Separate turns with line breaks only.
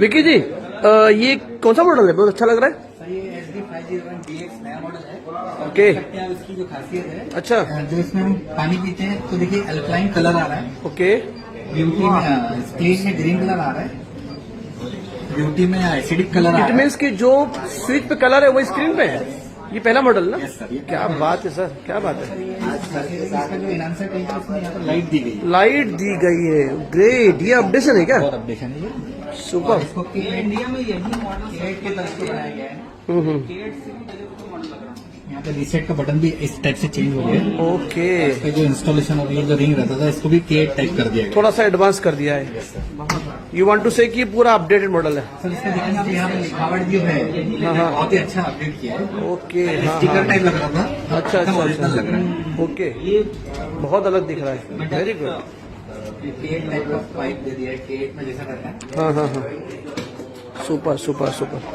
विकी जी ये कौन सा मॉडल है? बहुत अच्छा लग रहा है।
सर ये SD501 DX नया मॉडल है।
ओके।
इसकी जो खासियत है,
अच्छा।
जो इसमें हम पानी पीते हैं तो देखिए अल्कलाइन कलर आ रहा है।
ओके।
ब्यूटी में स्क्रीन में ग्रीन कलर आ रहा है, ब्यूटी में एसिडिक कलर आ
इट
रहा है।
मीन्स कि जो स्विच पे कलर है वो स्क्रीन पे है। ये पहला मॉडल ना?
Yes, sir, ये
क्या बात है सर, क्या बात है।
इसका जो इनहांसर टेंट है उसमें यहाँ पर लाइट दी गई है।
लाइट दी गई है, ग्रेट। ये अपडेशन है क्या?
बहुत अपडेशन है ये।
सुपर।
और इसको इंडिया में यही मॉडल K8 के तरफ से बनाया गया है। यहाँ पे रीसेट का बटन भी इस टाइप से चेंज हो गया है।
ओके।
इसका जो इंस्टॉलेशन और ये जो रिंग रहता था इसको भी K8 टाइप कर दिया गया।
थोड़ा सा एडवांस कर दिया है। यू वांट टू से कि पूरा अपडेटेड मॉडल है।
सर इसका देखिए आप यहाँ पे लिखावट जो है
हाँ।
बहुत ही अच्छा अपडेट किया है।
ओके। हाँ
स्टिकर
हाँ।
टाइप लग रहा था,
अच्छा अच्छा
ओरिजिनल
अच्छा।
लग रहा है।
ओके। बहुत अलग दिख रहा है। Very good.
K8 टाइप का पाइप दे दिया है, K8 में जैसा रहता है।
हाँ हाँ हाँ। Super super super.